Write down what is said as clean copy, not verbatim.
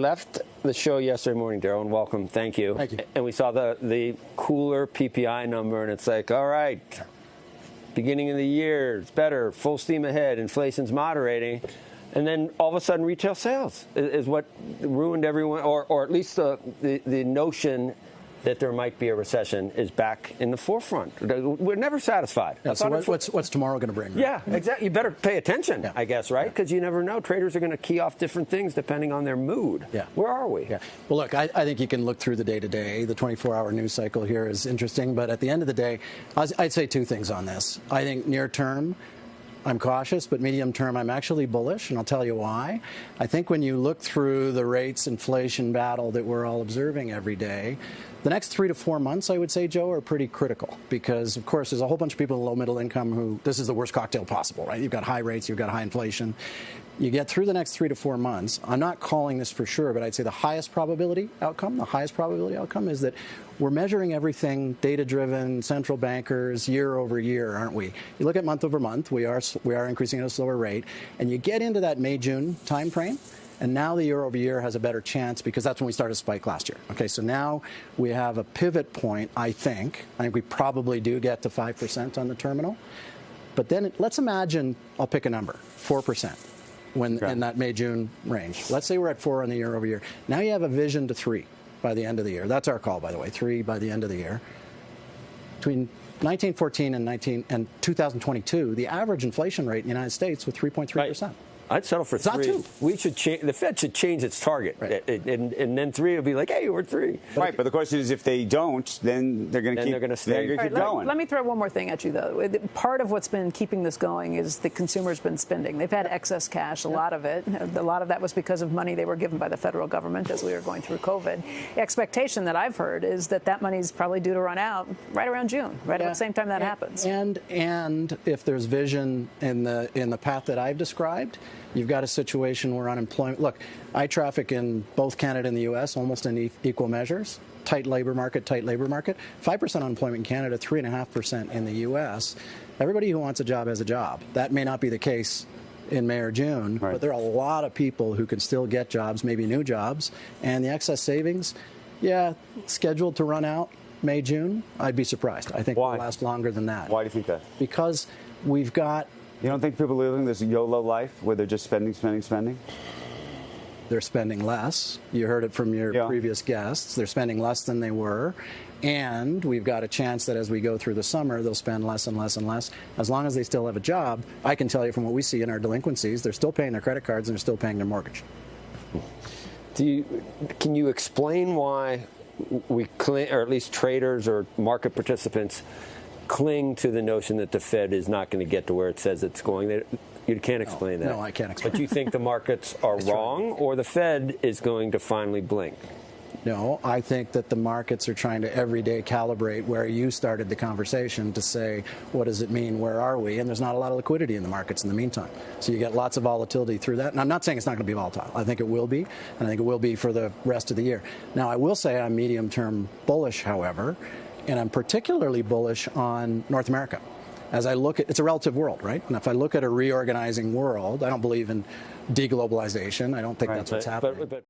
left the show yesterday morning, Darryl, and welcome. Thank you. Thank you. And we saw the cooler PPI number, and it's like, all right, beginning of the year, it's better, full steam ahead, inflation's moderating. And then all of a sudden, retail sales is what ruined everyone, or at least the notion that there might be a recession is back in the forefront. We're never satisfied. Yeah, so what's tomorrow going to bring? Right? Yeah, exactly. You better pay attention, I guess, right? Because you never know. Traders are going to key off different things depending on their mood. Yeah. Where are we? Yeah. Well, look, I think you can look through the day-to-day. The 24-hour news cycle here is interesting. But at the end of the day, I'd say two things on this. I think near term, I'm cautious, but medium term, I'm actually bullish, and I'll tell you why. I think when you look through the rates inflation battle that we're all observing every day, the next 3 to 4 months, I would say, Joe, are pretty critical because, of course, there's a whole bunch of people in low middle income who this is the worst cocktail possible, right? You've got high rates, you've got high inflation. You get through the next 3 to 4 months. I'm not calling this for sure, but I'd say the highest probability outcome is that we're measuring everything data-driven, central bankers, year over year, aren't we? You look at month over month, we are increasing at a slower rate, and you get into that May-June time frame, and now the year over year has a better chance because that's when we started to spike last year. Okay, so now we have a pivot point, I think. We probably do get to 5% on the terminal. But then let's imagine, I'll pick a number, 4%. In that May-June range. Let's say we're at 4 on the year over year. Now you have a vision to 3 by the end of the year. That's our call, by the way, 3 by the end of the year. Between 1914 and 2022, the average inflation rate in the United States was 3.3%. I'd settle for 3. Not 2. We should change. The Fed should change its target, right. and then 3 will be like, hey, we're 3. Right, but the question is, if they don't, then they're going to keep going. Let me throw one more thing at you, though. Part of what's been keeping this going is the consumer's been spending. They've had excess cash, a lot of it. A lot of that was because of money they were given by the federal government as we were going through COVID. The expectation that I've heard is that money is probably due to run out right around June, right at the same time that happens. And if there's vision in the path that I've described, you've got a situation where unemployment. Look, I traffic in both Canada and the U.S. almost in equal measures. Tight labor market. 5% unemployment in Canada, 3.5% in the U.S. Everybody who wants a job has a job. That may not be the case in May or June, but there are a lot of people who can still get jobs, maybe new jobs. And the excess savings, scheduled to run out May, June. I'd be surprised. I think it'll last longer than that. Why do you think that? Because we've got. You don't think people are living this YOLO life where they're just spending? They're spending less. You heard it from your previous guests. They're spending less than they were. And we've got a chance that as we go through the summer, they'll spend less and less and less. As long as they still have a job, I can tell you from what we see in our delinquencies, they're still paying their credit cards and they're still paying their mortgage. Can you explain why we cling, or at least traders or market participants cling to the notion that the Fed is not going to get to where it says it's going? You can't explain that. No, I can't explain. But you think the markets are wrong, or the Fed is going to finally blink? No, I think that the markets are trying to every day calibrate where you started the conversation to say, what does it mean? Where are we? And there's not a lot of liquidity in the markets in the meantime. So you get lots of volatility through that. And I'm not saying it's not going to be volatile. I think it will be, and I think it will be for the rest of the year. Now, I will say I'm medium-term bullish, however, and I'm particularly bullish on North America. As I look at, it's a relative world, right? And if I look at a reorganizing world, I don't believe in deglobalization. I don't think that's what's happening.